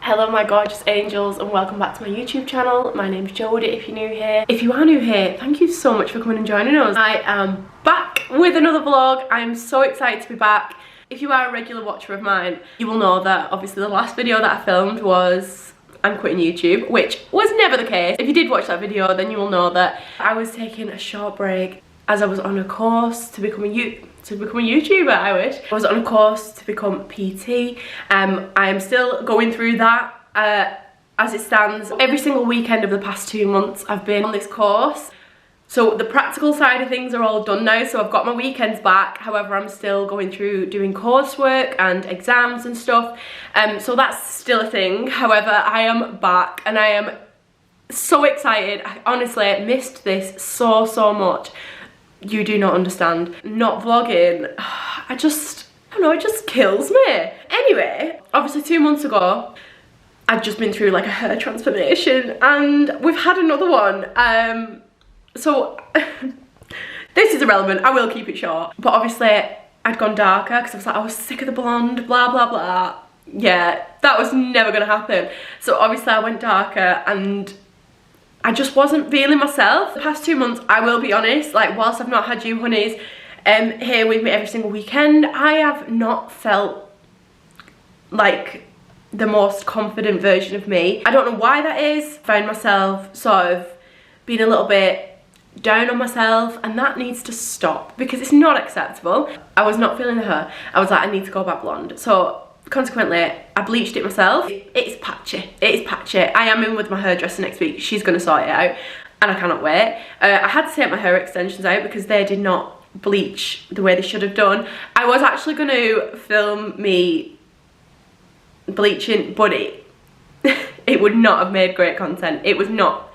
Hello my gorgeous angels and welcome back to my YouTube channel. My name's Jodie if you're new here. If you are new here, thank you so much for coming and joining us. I am back with another vlog. I am so excited to be back. If you are a regular watcher of mine, you will know that obviously the last video that I filmed was I'm quitting YouTube, which was never the case. If you did watch that video, then you will know that I was taking a short break as I was on a course to become a YouTuber, I wish. I was on a course to become PT. I am still going through that as it stands. Every single weekend of the past 2 months I've been on this course. So the practical side of things are all done now, so I've got my weekends back. However, I'm still going through doing coursework and exams and stuff. So that's still a thing. However, I am back and I am so excited. I honestly missed this so much. You do not understand. Not vlogging, I don't know, it just kills me. Anyway, obviously 2 months ago, I'd just been through like a hair transformation and we've had another one. So this is irrelevant, I will keep it short. But obviously I'd gone darker because I was sick of the blonde, blah, blah, blah. Yeah, that was never gonna happen. So obviously I went darker and I just wasn't feeling myself. The past 2 months, I will be honest, like whilst I've not had you honeys here with me every single weekend, I have not felt like the most confident version of me. I don't know why that is. I found myself sort of being a little bit down on myself and that needs to stop because it's not acceptable. I was not feeling the hair. I was like, I need to go back blonde. So consequently, I bleached it myself. It's patchy, it is patchy. I am in with my hairdresser next week. She's gonna sort it out and I cannot wait. I had to take my hair extensions out because they did not bleach the way they should have done. I was actually gonna film me bleaching, but it would not have made great content. It was not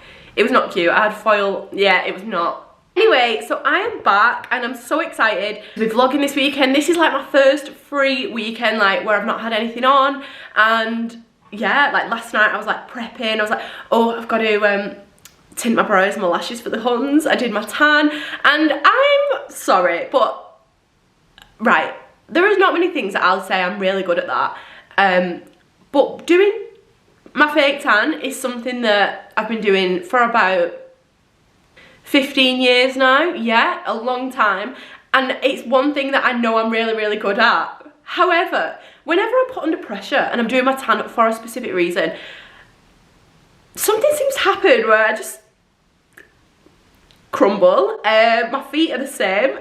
cute. I had foil, yeah, it was not. Anyway, so I am back and I'm so excited to be vlogging this weekend. This is like my first free weekend, like where I've not had anything on. And yeah, like last night I was like prepping. I was like, oh, I've got to tint my brows and my lashes for the Huns. I did my tan and I'm sorry, but right, there is not many things that I'll say I'm really good at that. But doing my fake tan is something that I've been doing for about 15 years now, yeah, a long time, and it's one thing that I know I'm really good at. However, whenever I'm put under pressure and I'm doing my tan up for a specific reason, something seems to happen where I just crumble. My feet are the same.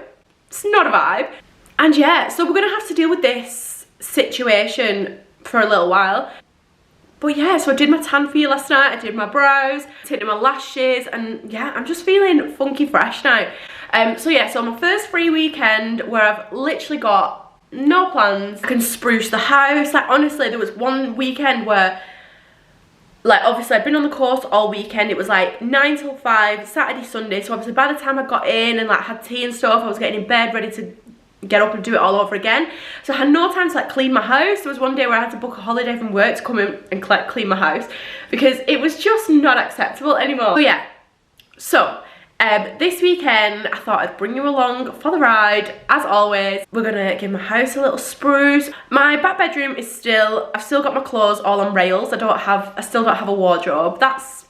It's not a vibe. And yeah, so we're gonna have to deal with this situation for a little while. But yeah, so I did my tan for you last night, I did my brows, tinted my lashes, and yeah, I'm just feeling funky fresh now. So yeah, so my first free weekend where I've literally got no plans. I can spruce the house. Like honestly, there was one weekend where, like obviously I'd been on the course all weekend. It was like 9 till 5, Saturday, Sunday. So obviously by the time I got in and like had tea and stuff, I was getting in bed ready to get up and do it all over again. So I had no time to like clean my house. There was one day where I had to book a holiday from work to come in and clean my house because it was just not acceptable anymore. So yeah, so this weekend I thought I'd bring you along for the ride. As always, we're gonna give my house a little spruce. My back bedroom is I've still got my clothes all on rails. I still don't have a wardrobe. That's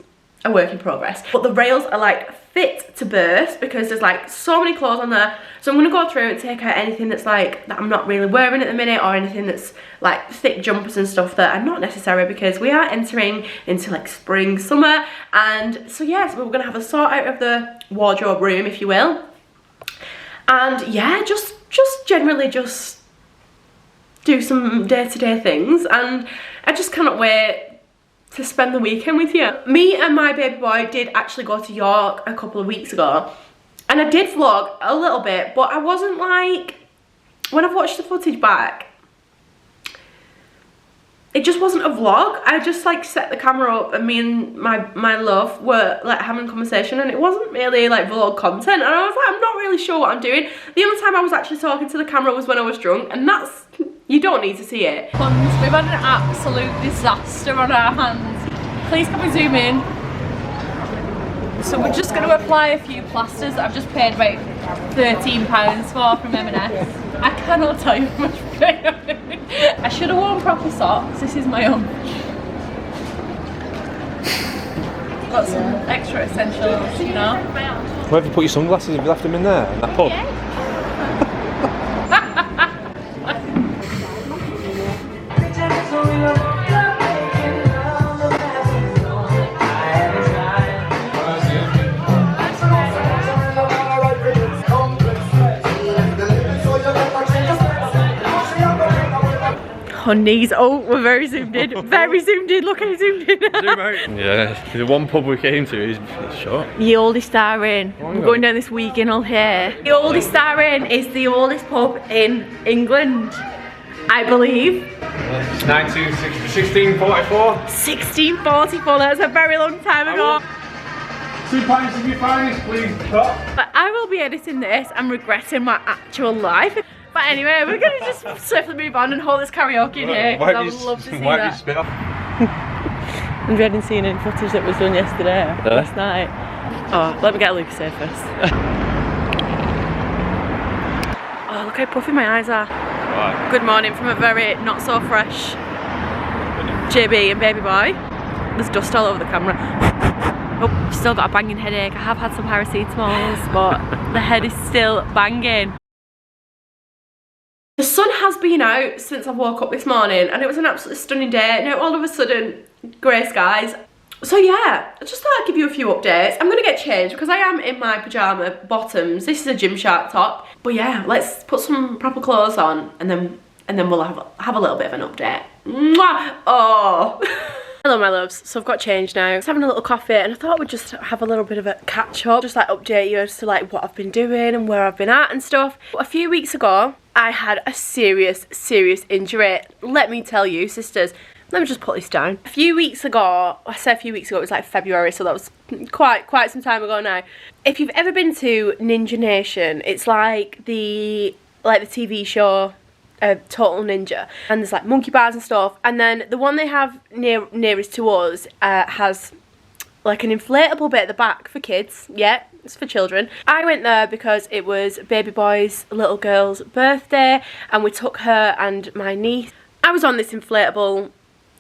a work in progress. But the rails are like fit to burst because there's like so many clothes on there. So I'm gonna go through and take out anything that's like that I'm not really wearing at the minute, or anything that's like thick jumpers and stuff that are not necessary because we are entering into like spring, summer. And so yes, we're gonna have a sort out of the wardrobe room, if you will. And yeah, just generally just do some day-to-day things, and I just cannot wait to spend the weekend with you. Me and my baby boy did actually go to York a couple of weeks ago, and I did vlog a little bit, but I wasn't like, when I've watched the footage back, it just wasn't a vlog. I just like set the camera up and me and my love were like having a conversation, and it wasn't really like vlog content, and I was like, I'm not really sure what I'm doing. The only time I was actually talking to the camera was when I was drunk, and that's, you don't need to see it. We've had an absolute disaster on our hands. Please can we zoom in? So we're just going to apply a few plasters that I've just paid about £13 for from M&S. I cannot tell you how much pain I'm doing. I should have worn proper socks. This is my own. Got some extra essentials, you know. Where have you put your sunglasses? Have you left them in there? In that pub? Her knees, oh, we're very zoomed in. Very zoomed in, look how zoomed in. Zoom out. Yeah, the one pub we came to is short. The oldest star in. We're going down this weekend all here. The oldest star in is the oldest pub in England, I believe. 1644. 1644, that's a very long time ago. 2 pints of your finest, please, cut. But I will be editing this and regretting my actual life. But anyway, we're gonna just swiftly move on and hold this karaoke in here, because I would love to see that. Spit off. I'm dreading seeing any footage that was done yesterday, last night. Oh, let me get a Lucas here first. Oh, look how puffy my eyes are. Right. Good morning from a very not so fresh JB and baby boy. There's dust all over the camera. Oh, still got a banging headache. I have had some paracetamols, but the head is still banging. The sun has been out since I woke up this morning and it was an absolutely stunning day. Now all of a sudden, grey skies. So yeah, I just thought I'd give you a few updates. I'm gonna get changed because I am in my pyjama bottoms. This is a Gymshark top. But yeah, let's put some proper clothes on and then we'll have a little bit of an update. Mwah! Oh. Hello my loves, so I've got changed now. I was having a little coffee and I thought we'd just have a little bit of a catch up. Just like update you as to like what I've been doing and where I've been at and stuff. A few weeks ago, I had a serious injury. Let me tell you, sisters. Let me just put this down. A few weeks ago, I said a few weeks ago, it was like February, so that was quite some time ago now. If you've ever been to Ninja Nation, it's like the TV show Total Ninja, and there's like monkey bars and stuff, and then the one they have nearest to us has like an inflatable bit at the back for kids. Yeah, it's for children. I went there because it was baby boy's little girl's birthday and we took her and my niece. I was on this inflatable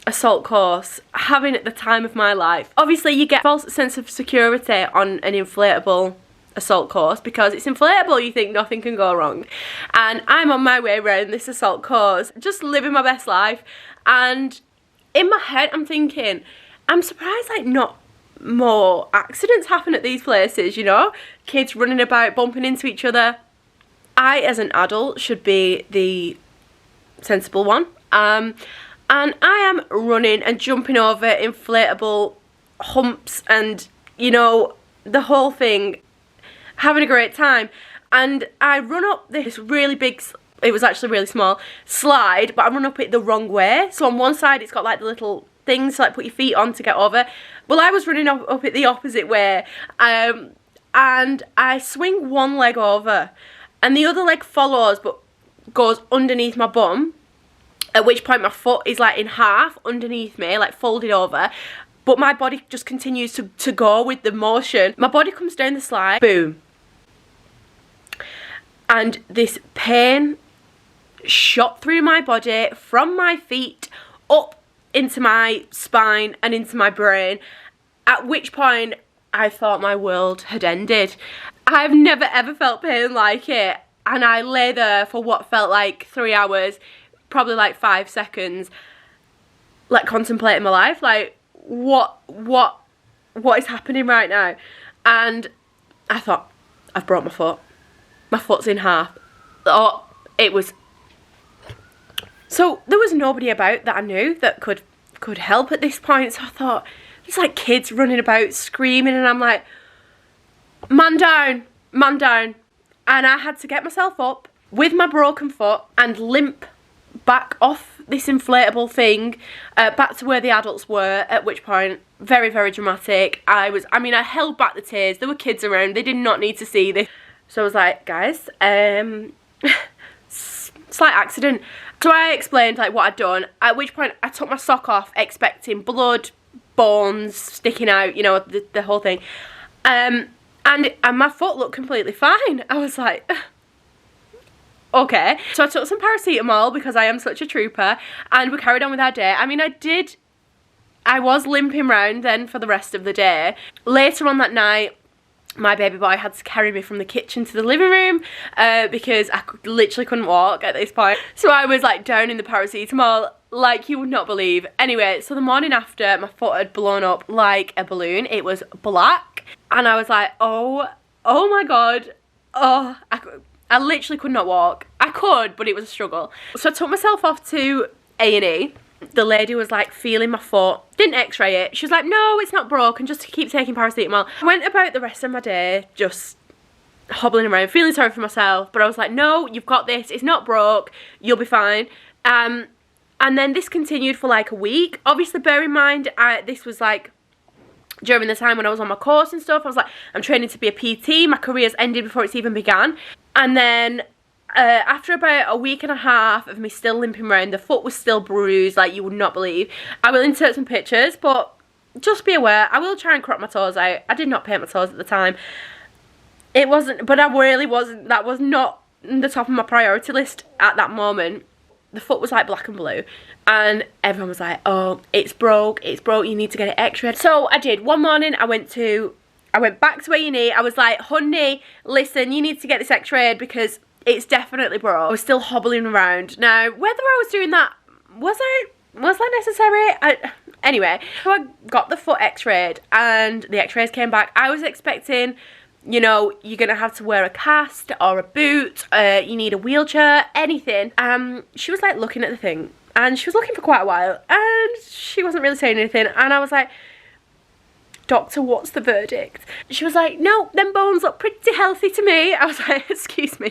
assault course, having the time of my life. Obviously you get a false sense of security on an inflatable assault course because it's inflatable, you think nothing can go wrong. And I'm on my way around this assault course, just living my best life, and in my head I'm thinking, I'm surprised like not more accidents happen at these places, you know? Kids running about, bumping into each other. I, as an adult, should be the sensible one. And I am running and jumping over inflatable humps and, you know, the whole thing, having a great time. And I run up this really big, it was actually really small, slide, but I run up it the wrong way. So on one side it's got like the little things to like put your feet on to get over. Well, I was running up it the opposite way, and I swing one leg over and the other leg follows but goes underneath my bum, at which point my foot is like in half underneath me, like folded over, but my body just continues to go with the motion. My body comes down the slide, boom, and this pain shot through my body from my feet up into my spine and into my brain, at which point I thought my world had ended. I've never ever felt pain like it, and I lay there for what felt like 3 hours, probably like 5 seconds, like contemplating my life, like what is happening right now. And I thought, I've broke my foot. My foot's in half. Oh, it was. So there was nobody about that I knew that could help at this point. So I thought, there's like kids running about screaming, and I'm like, man down, man down. And I had to get myself up with my broken foot and limp back off this inflatable thing, back to where the adults were, at which point, very dramatic. I held back the tears. There were kids around, they did not need to see this. So I was like, guys, slight accident. So I explained like what I'd done, at which point I took my sock off expecting blood, bones sticking out, you know, the whole thing. And my foot looked completely fine. I was like, okay. So I took some paracetamol because I am such a trooper, and we carried on with our day. I mean, I did I was limping round then for the rest of the day. Later on that night, my baby boy had to carry me from the kitchen to the living room because I literally couldn't walk at this point. So I was like down in the paracetamol like you would not believe. Anyway, so the morning after, my foot had blown up like a balloon. It was black and I was like, oh my god. Oh, I literally could not walk. I could, but it was a struggle. So I took myself off to A&E. The lady was like feeling my foot, didn't x-ray it. She was like, no, it's not broken, just keep taking paracetamol. I went about the rest of my day just hobbling around, feeling sorry for myself, but I was like, no, you've got this, it's not broke, you'll be fine. And then this continued for like a week. Obviously, bear in mind, this was like during the time when I was on my course and stuff. I was like, I'm training to be a PT, my career's ended before it's even began. And then after about a week and a half of me still limping around, the foot was still bruised like you would not believe. I will insert some pictures, but just be aware, I will try and crop my toes out. I did not paint my toes at the time. It wasn't, but I really wasn't, that was not the top of my priority list at that moment. The foot was like black and blue and everyone was like, oh, it's broke, you need to get it x-rayed. So I did. One morning I went back to A&E. I was like, honey, listen, you need to get this x-rayed because it's definitely broke. I was still hobbling around. Now, whether I was doing that, was that necessary? Anyway, so I got the foot x-rayed and the x-rays came back. I was expecting, you know, you're gonna have to wear a cast or a boot, you need a wheelchair, anything. She was like looking at the thing and she was looking for quite a while and she wasn't really saying anything, and I was like, doctor, what's the verdict? She was like, no, them bones look pretty healthy to me. I was like, excuse me,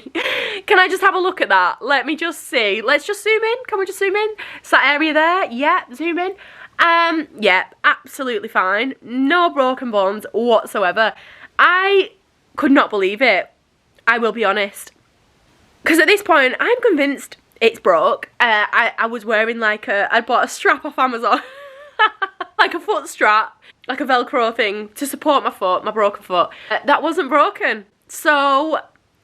can I just have a look at that? Let me just see. Let's just zoom in. Can we just zoom in? It's that area there. Yeah, zoom in. Yeah, absolutely fine. No broken bones whatsoever. I could not believe it. I will be honest. Because at this point, I'm convinced it's broke. I was wearing like I bought a strap off Amazon. Like a foot strap, like a Velcro thing to support my foot, my broken foot. That wasn't broken. So,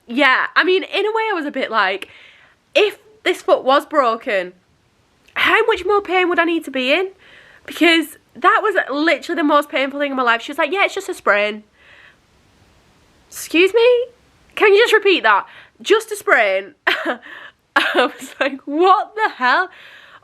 yeah, I mean, in a way I was a bit like, if this foot was broken, how much more pain would I need to be in? Because that was literally the most painful thing in my life. She was like, yeah, it's just a sprain. Excuse me? Can you just repeat that? Just a sprain. I was like, what the hell?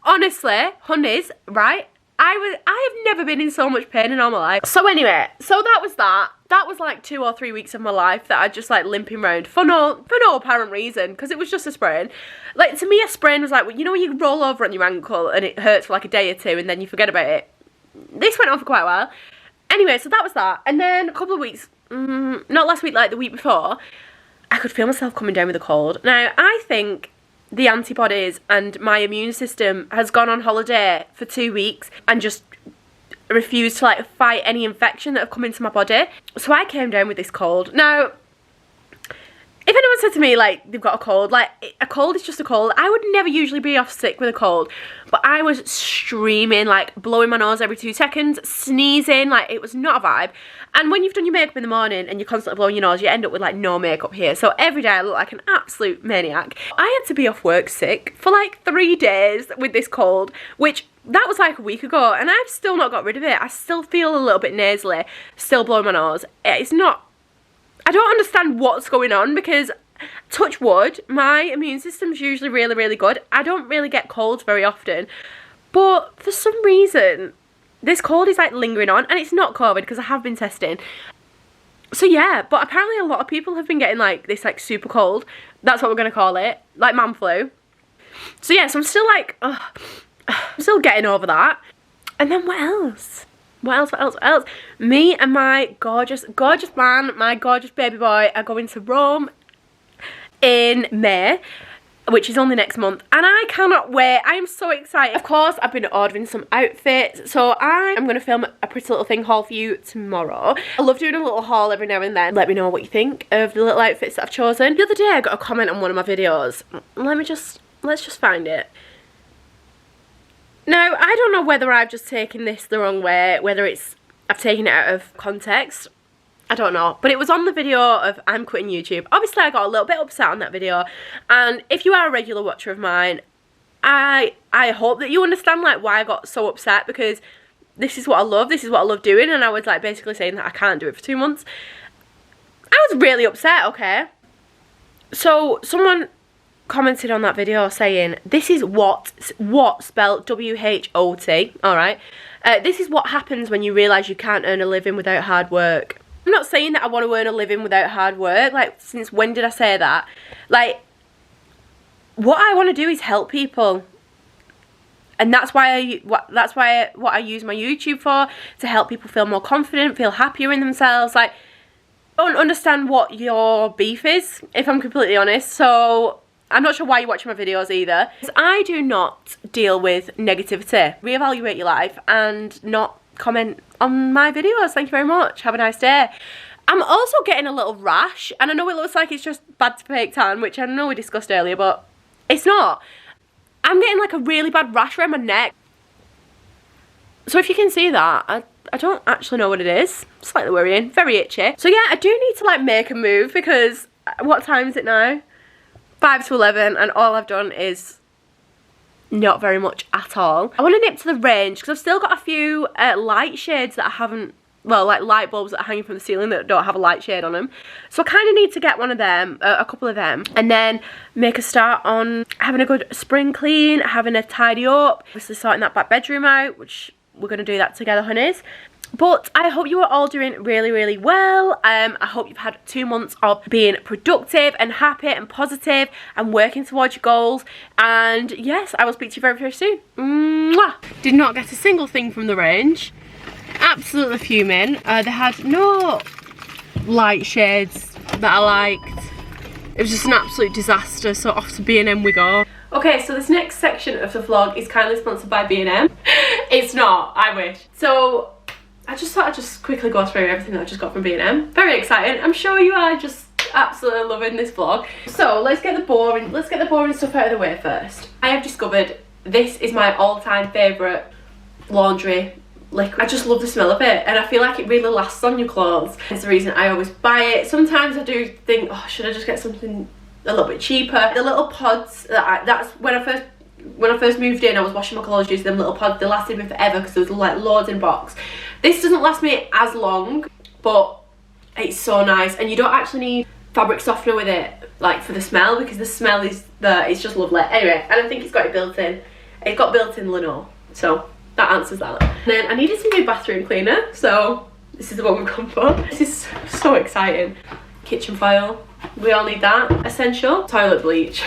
Honestly, honeys, right? I have never been in so much pain in all my life. So anyway, so that was that. That was like 2 or 3 weeks of my life that I just like limping around for no apparent reason, because it was just a sprain. Like, to me, a sprain was like, you know when you roll over on your ankle and it hurts for like a day or two and then you forget about it? This went on for quite a while. Anyway, so that was that. And then a couple of weeks, not last week, like the week before, I could feel myself coming down with a cold. Now, I think the antibodies and my immune system has gone on holiday for 2 weeks and just refused to like fight any infection that have come into my body. So I came down with this cold. Now, if anyone said to me like they've got a cold, like a cold is just a cold, I would never usually be off sick with a cold, but I was streaming, like blowing my nose every 2 seconds, sneezing, like it was not a vibe. And when you've done your makeup in the morning and you're constantly blowing your nose, you end up with like no makeup here. So every day I look like an absolute maniac. I had to be off work sick for like 3 days with this cold, which that was like a week ago and I've still not got rid of it. I still feel a little bit nasally, still blowing my nose. It's not, I don't understand what's going on, because touch wood, my immune system's usually really, really good. I don't really get colds very often, but for some reason this cold is like lingering on, and it's not COVID because I have been testing. So yeah, but apparently a lot of people have been getting like this like super cold. That's what we're gonna call it, like man flu. So yeah, so I'm still like, I'm still getting over that. And then what else? What else? Me and my gorgeous man, my gorgeous baby boy, are going to Rome in May, which is only next month, and I cannot wait. I am so excited. Of course, I've been ordering some outfits, so I am going to film a pretty little thing haul for you tomorrow. I love doing a little haul every now and then. Let me know what you think of the little outfits that I've chosen. The other day I got a comment on one of my videos. Let's just find it. Now, I don't know whether I've just taken this the wrong way, whether I've taken it out of context. I don't know, but it was on the video of I'm quitting YouTube. Obviously, I got a little bit upset on that video, and if you are a regular watcher of mine, I hope that you understand like why I got so upset, because this is what I love, this is what I love doing, and I was like basically saying that I can't do it for 2 months. I was really upset, okay? So someone commented on that video saying, this is what spelled W-H-O-T, alright? This is what happens when you realise you can't earn a living without hard work. I'm not saying that I want to earn a living without hard work, like, since when did I say that? Like, what I want to do is help people. And that's why what I use my YouTube for, to help people feel more confident, feel happier in themselves. Like, I don't understand what your beef is, if I'm completely honest, so I'm not sure why you're watching my videos either. I do not deal with negativity. Reevaluate your life and not comment on my videos. Thank you very much. Have a nice day. I'm also getting a little rash, and I know it looks like it's just bad to fake tan, which I know we discussed earlier, but it's not. I'm getting like a really bad rash around my neck. So if you can see that, I don't actually know what it is. Slightly worrying, very itchy. So yeah, I do need to like make a move, because what time is it now? 5 to 11, and all I've done is not very much at all. I want to nip to the range, because I've still got a few light shades that I haven't, well, like light bulbs that are hanging from the ceiling that don't have a light shade on them. So I kind of need to get one of them, a couple of them, and then make a start on having a good spring clean, having a tidy up, obviously sorting that back bedroom out, which we're going to do that together, honeys. But I hope you are all doing really, really well. I hope you've had 2 months of being productive and happy and positive and working towards your goals. And yes, I will speak to you very, very soon. Mwah! Did not get a single thing from the range. Absolutely fuming. They had no light shades that I liked. It was just an absolute disaster, so off to B&M we go. Okay, so this next section of the vlog is kindly sponsored by B&M. It's not, I wish. So I just thought I'd just quickly go through everything that I just got from B&M. Very exciting. I'm sure you are just absolutely loving this vlog. So let's get the boring stuff out of the way first. I have discovered this is my all-time favourite laundry liquid. I just love the smell of it, and I feel like it really lasts on your clothes. It's the reason I always buy it. Sometimes I do think, oh, should I just get something a little bit cheaper? The little pods, that's when I first moved in, I was washing my clothes using them little pods. They lasted me forever because there was like loads in box. This doesn't last me as long, but it's so nice, and you don't actually need fabric softener with it, like for the smell, because the smell is there. It's just lovely. Anyway, and I think it's got it built in. It's got built-in lino, so that answers that. And then I needed some new bathroom cleaner, so this is the one we've gone for. This is so exciting. Kitchen foil, we all need that. Essential. Toilet bleach.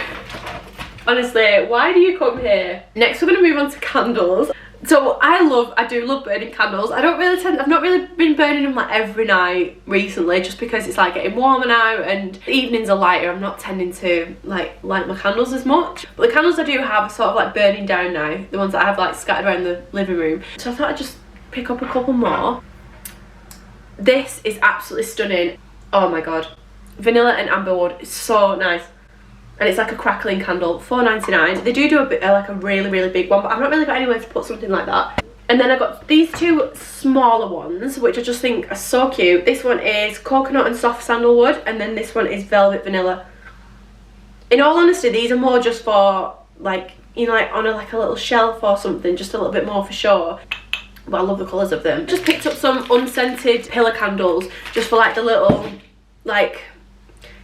Honestly, why do you come here? Next we're going to move on to candles. So I do love burning candles. I've not really been burning them like every night recently, just because it's like getting warmer now and the evenings are lighter. I'm not tending to like light my candles as much. But the candles I do have are sort of like burning down now. The ones that I have like scattered around the living room. So I thought I'd just pick up a couple more. This is absolutely stunning. Oh my god. Vanilla and amberwood is so nice. And it's like a crackling candle, $4.99. They do a bit like a really, really big one, but I've not really got anywhere to put something like that. And then I got these two smaller ones, which I just think are so cute. This one is coconut and soft sandalwood, and then this one is velvet vanilla. In all honesty, these are more just for like, you know, like on like a little shelf or something, just a little bit more for sure. But I love the colours of them. Just picked up some unscented pillar candles, just for like the little like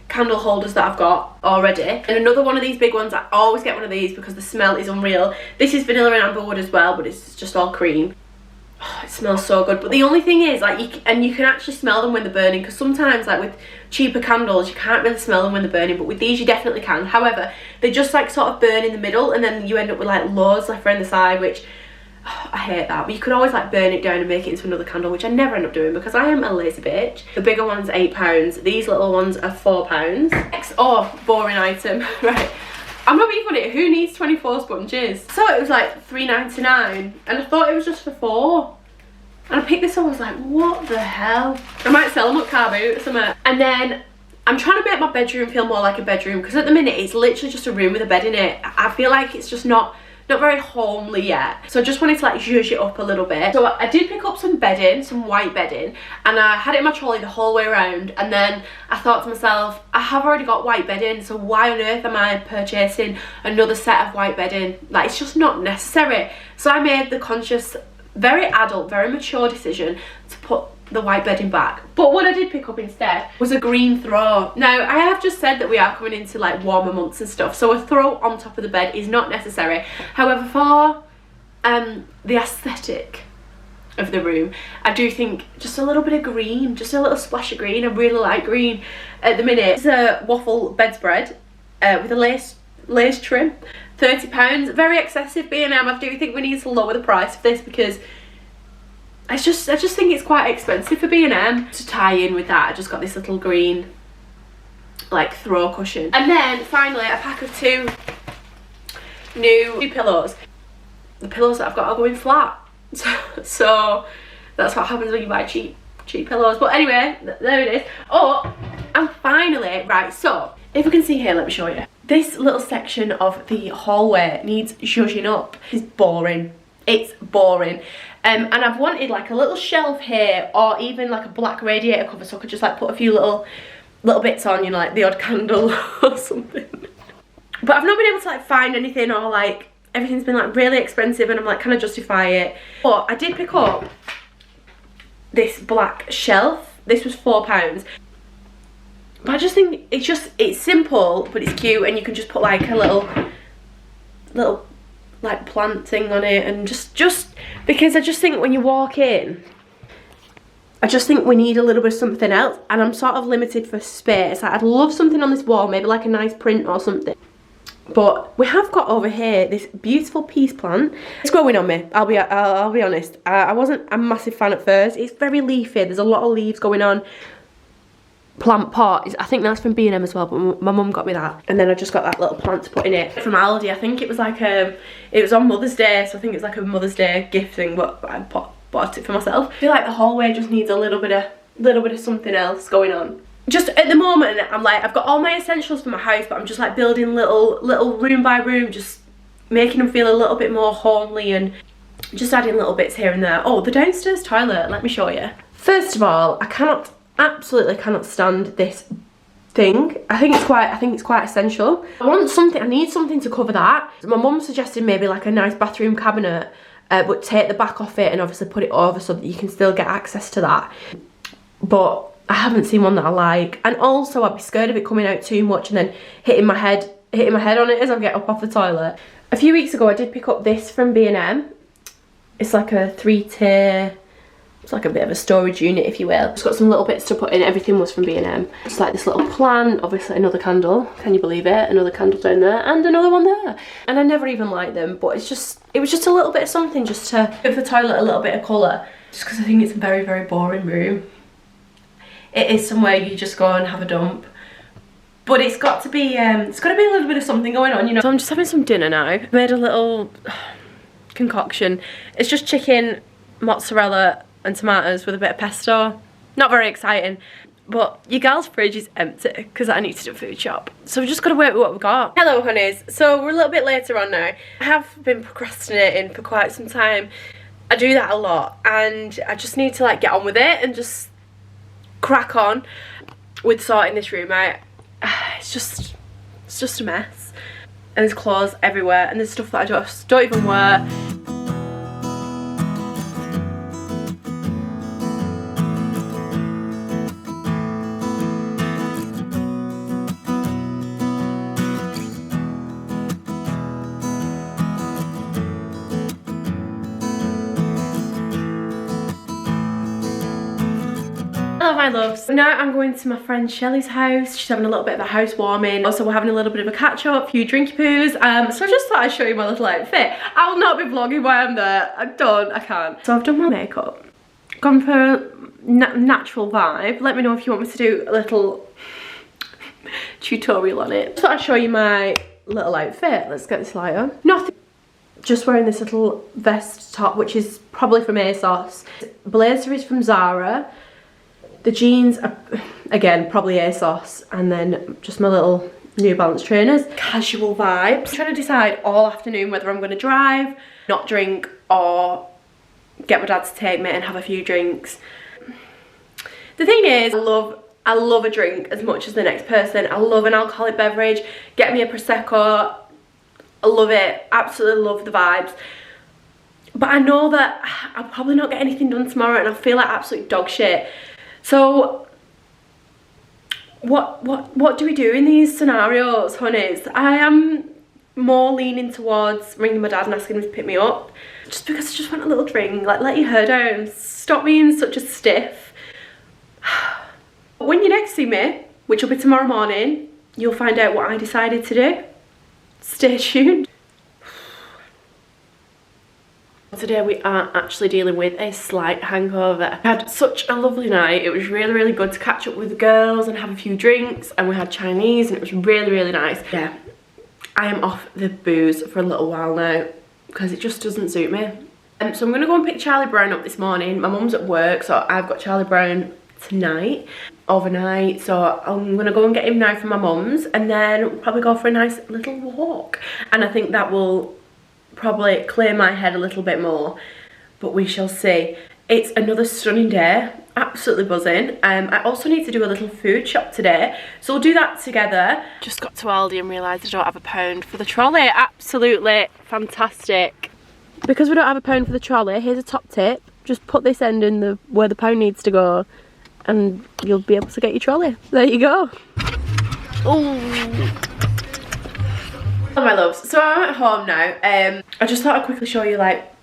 candle holders that I've got already. And another one of these big ones, I always get one of these because the smell is unreal. This is vanilla and amberwood as well, but it's just all cream. Oh, it smells so good. But the only thing is, like, you can actually smell them when they're burning, because sometimes like with cheaper candles you can't really smell them when they're burning, but with these you definitely can. However, they just like sort of burn in the middle, and then you end up with like loads left around the side, which I hate that. But you could always like burn it down and make it into another candle, which I never end up doing because I am a lazy bitch. The bigger one's £8. These little ones are £4. Oh, boring item. Right, I'm not being funny. Who needs 24 sponges? So it was like £3.99, and I thought it was just for £4. And I picked this up. I was like, what the hell? I might sell them at car boot or something. And then I'm trying to make my bedroom feel more like a bedroom, because at the minute it's literally just a room with a bed in it. I feel like it's just not very homely yet, so I just wanted to like zhuzh it up a little bit. So I did pick up some bedding, some white bedding, and I had it in my trolley the whole way around. And then I thought to myself, I have already got white bedding, so why on earth am I purchasing another set of white bedding? Like, it's just not necessary. So I made the conscious very adult, very mature decision to put the white bedding back. But what I did pick up instead was a green throw. Now, I have just said that we are coming into like warmer months and stuff, so a throw on top of the bed is not necessary. However, for the aesthetic of the room, I do think just a little bit of green, just a little splash of green. I really like green at the minute. It's a waffle bedspread with a lace trim, £30, very excessive B&M. I do think we need to lower the price of this because I just think it's quite expensive for B&M. To tie in with that, I just got this little green like throw cushion. And then finally a pack of two new pillows. The pillows that I've got are going flat. So that's what happens when you buy cheap pillows. But anyway, there it is. Oh, and finally, right, so if we can see here, let me show you. This little section of the hallway needs zhuzhing up. It's boring. It's boring. And I've wanted like a little shelf here, or even like a black radiator cover, so I could just like put a few little bits on, you know, like the odd candle or something. But I've not been able to like find anything, or like everything's been like really expensive, and I'm like, can I justify it? But I did pick up this black shelf. This was £4. But I just think it's simple, but it's cute, and you can just put like a little like plant thing on it, and just because I just think when you walk in, I just think we need a little bit of something else, and I'm sort of limited for space. Like, I'd love something on this wall, maybe like a nice print or something. But we have got over here this beautiful peace plant. It's growing on me, I'll be honest. I wasn't a massive fan at first. It's very leafy, there's a lot of leaves going on. Plant pot, I think that's from B&M as well, but my mum got me that. And then I just got that little plant to put in it from Aldi. I think it was like it was on Mother's Day, so I think it was like a Mother's Day gift thing, but I bought it for myself. I feel like the hallway just needs a little bit of something else going on. Just at the moment, I'm like, I've got all my essentials for my house, but I'm just like building little room by room, just making them feel a little bit more homely and just adding little bits here and there. Oh, the downstairs toilet, let me show you. First of all, I absolutely cannot stand this thing. I think it's quite essential. I need something to cover that. My mum suggested maybe like a nice bathroom cabinet, but take the back off it and obviously put it over so that you can still get access to that. But I haven't seen one that I like, and also I'd be scared of it coming out too much and then hitting my head on it as I get up off the toilet. A few weeks ago I did pick up this from B&M. It's like a 3-tier, it's like a bit of a storage unit, if you will. It's got some little bits to put in. Everything was from B&M. It's like this little plant, obviously another candle, can you believe it? Another candle down there and another one there. And I never even liked them, but it was just a little bit of something just to give the toilet a little bit of colour, just because I think it's a very, very boring room. It is somewhere you just go and have a dump, but it's got to be a little bit of something going on, you know. So I'm just having some dinner now. I made a little concoction. It's just chicken, mozzarella and tomatoes with a bit of pesto. Not very exciting, but your girl's fridge is empty because I need to do a food shop, so we've just got to work with what we've got. Hello honeys, so we're a little bit later on now. I have been procrastinating for quite some time. I do that a lot, and I just need to like get on with it and just crack on with sorting this room out. It's just a mess, and there's clothes everywhere, and there's stuff that I just don't even wear. Hello my loves. Now I'm going to my friend Shelley's house. She's having a little bit of a housewarming. Also we're having a little bit of a catch up, a few drinky poos. So I just thought I'd show you my little outfit. I'll not be vlogging while I'm there. I can't. So I've done my makeup. Gone for a natural vibe. Let me know if you want me to do a little tutorial on it. So I'll show you my little outfit. Let's get this light on. Nothing. Just wearing this little vest top, which is probably from ASOS. Blazer is from Zara. The jeans are, again, probably ASOS, and then just my little New Balance trainers. Casual vibes. I'm trying to decide all afternoon whether I'm going to drive, not drink, or get my dad to take me and have a few drinks. The thing is, I love a drink as much as the next person. I love an alcoholic beverage. Get me a Prosecco. I love it. Absolutely love the vibes. But I know that I'll probably not get anything done tomorrow and I feel like absolute dog shit. So what do we do in these scenarios, honeys? I am more leaning towards ringing my dad and asking him to pick me up, just because I just want a little drink. Like, let your hair down, stop being such a stiff. When you next see me, which will be tomorrow morning, you'll find out what I decided to do. Stay tuned. Today we are actually dealing with a slight hangover. I had such a lovely night. It was really, really good to catch up with the girls and have a few drinks, and we had Chinese and it was really, really nice. Yeah, I am off the booze for a little while now because it just doesn't suit me. So I'm going to go and pick Charlie Brown up this morning. My mum's at work, so I've got Charlie Brown tonight, overnight, so I'm going to go and get him now from my mum's, and then we'll probably go for a nice little walk. And I think that will probably clear my head a little bit more, but we shall see. It's another stunning day, absolutely buzzing. I also need to do a little food shop today, so we'll do that together. Just got to Aldi and realised I don't have a pound for the trolley. Absolutely fantastic. Because we don't have a pound for the trolley, here's a top tip: just put this end in the where the pound needs to go and you'll be able to get your trolley. There you go. Ooh. Oh, my loves, so I'm at home now. I just thought I'd quickly show you like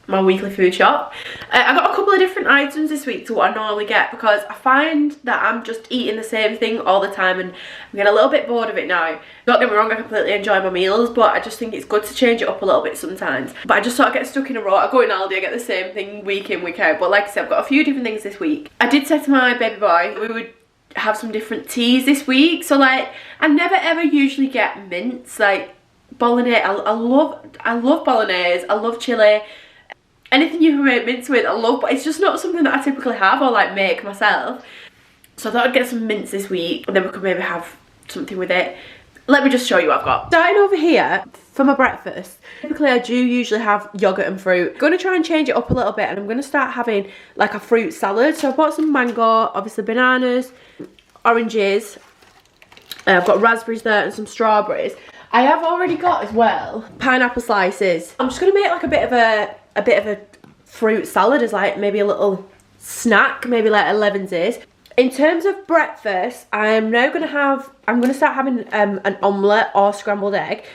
my weekly food shop. I got a couple of different items this week to what I normally get, because I find that I'm just eating the same thing all the time and I'm getting a little bit bored of it now. Don't get me wrong, I completely enjoy my meals, but I just think it's good to change it up a little bit sometimes. But I just sort of get stuck in a rut. I go in Aldi, I get the same thing week in, week out. But like I said, I've got a few different things this week. I did say to my baby boy we would have some different teas this week. So like, I never ever usually get mints, like bolognese. I love bolognese, I love chili. Anything you can make mince with, I love, but it's just not something that I typically have or like make myself. So I thought I'd get some mince this week, and then we could maybe have something with it. Let me just show you what I've got. Starting over here, for my breakfast, typically I do usually have yogurt and fruit. I'm going to try and change it up a little bit, and I'm going to start having like a fruit salad. So I bought some mango, obviously bananas, oranges, I've got raspberries there and some strawberries. I have already got as well pineapple slices. I'm just going to make like a bit of a fruit salad as like maybe a little snack, maybe like 11's. In terms of breakfast, I'm going to start having an omelette or scrambled egg.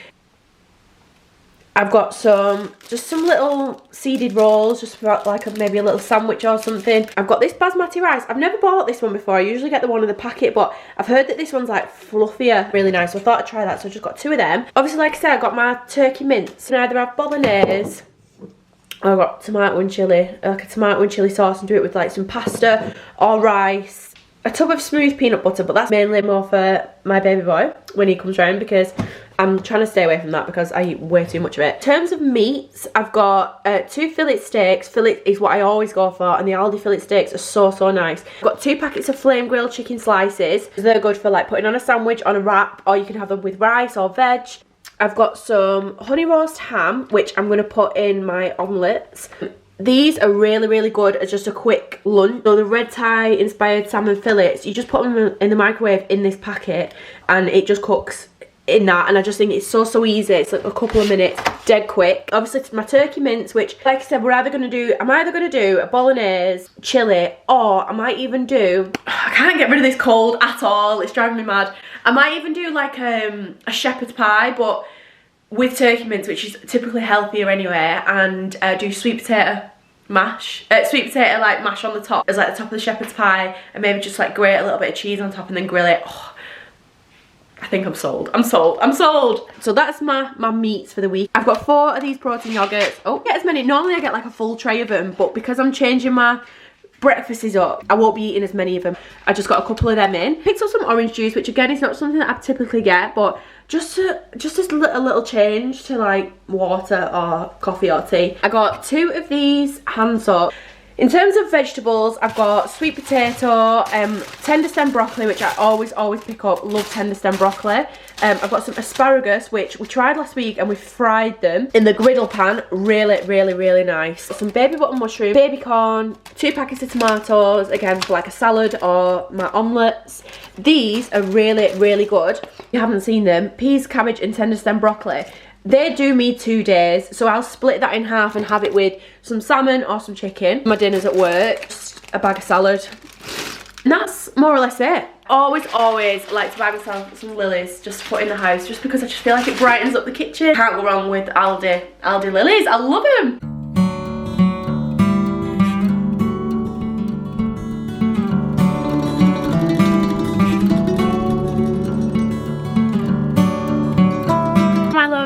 I've got just some little seeded rolls, just for like maybe a little sandwich or something. I've got this basmati rice. I've never bought this one before. I usually get the one in the packet, but I've heard that this one's like fluffier, really nice. So I thought I'd try that. So I just got 2 of them. Obviously, like I said, I got my turkey mince. So I either have bolognese, I've got tomato and chilli, like a tomato and chilli sauce, and do it with like some pasta or rice. A tub of smooth peanut butter, but that's mainly more for my baby boy when he comes round, because I'm trying to stay away from that because I eat way too much of it. In terms of meats, I've got 2 fillet steaks. Fillet is what I always go for, and the Aldi fillet steaks are so nice. I've got 2 packets of flame grilled chicken slices. They're good for like putting on a sandwich, on a wrap, or you can have them with rice or veg. I've got some honey roast ham, which I'm going to put in my omelettes. These are really good as just a quick lunch. So the red tie inspired salmon fillets, you just put them in the microwave in this packet and it just cooks in that, and I just think it's so easy. It's like a couple of minutes, dead quick. Obviously my turkey mince, which like I said, I'm either going to do a bolognese, chili, or I might even do, I can't get rid of this cold at all, it's driving me mad. I might even do like a shepherd's pie, but with turkey mince, which is typically healthier anyway, and do sweet potato mash, sweet potato like mash on the top as like the top of the shepherd's pie, and maybe just like grate a little bit of cheese on top and then grill it. Oh, I think I'm sold. I'm sold. So that's my meats for the week. I've got 4 of these protein yogurts. Oh, get as many. Normally I get like a full tray of them, but because I'm changing my breakfasts up, I won't be eating as many of them. I just got a couple of them in. Picked up some orange juice, which again is not something that I typically get, but just a little change to like water or coffee or tea. I got 2 of these hand soap. In terms of vegetables, I've got sweet potato, tender stem broccoli, which I always pick up. Love tender stem broccoli. I've got some asparagus, which we tried last week and we fried them in the griddle pan. Really nice. Some baby button mushroom, baby corn, 2 packets of tomatoes, again for like a salad or my omelettes. These are really good. If you haven't seen them, peas, cabbage and tender stem broccoli. They do me 2 days, so I'll split that in half and have it with some salmon or some chicken. My dinner's at work, just a bag of salad. And that's more or less it. Always like to buy myself some lilies just to put in the house, just because I just feel like it brightens up the kitchen. Can't go wrong with Aldi lilies. I love them.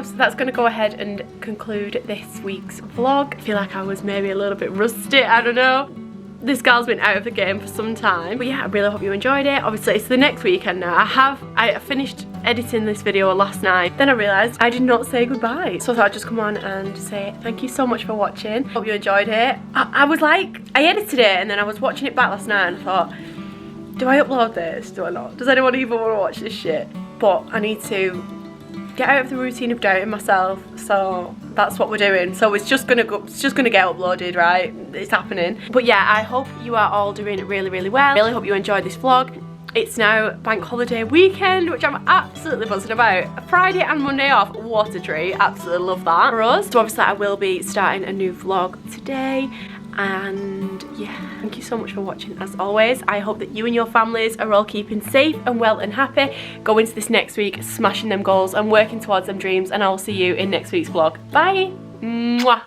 So that's going to go ahead and conclude this week's vlog. I feel like I was maybe a little bit rusty, I don't know. This girl's been out of the game for some time. But yeah, I really hope you enjoyed it. Obviously, it's the next weekend now. I finished editing this video last night. Then I realised I did not say goodbye. So I thought I'd just come on and say thank you so much for watching. Hope you enjoyed it. I was like, I edited it and then I was watching it back last night and I thought, do I upload this? Do I not? Does anyone even want to watch this shit? But I need to get out of the routine of doubting myself, so that's what we're doing. So it's just gonna get uploaded, right? It's happening. But yeah, I hope you are all doing really well. I really hope you enjoyed this vlog. It's now bank holiday weekend, which I'm absolutely buzzing about. A Friday and Monday off, what a treat. Absolutely love that for us. So obviously I will be starting a new vlog today. And yeah, thank you so much for watching as always. I hope that you and your families are all keeping safe and well and happy. Go into this next week smashing them goals and working towards them dreams, and I will see you in next week's vlog. Bye. Mwah.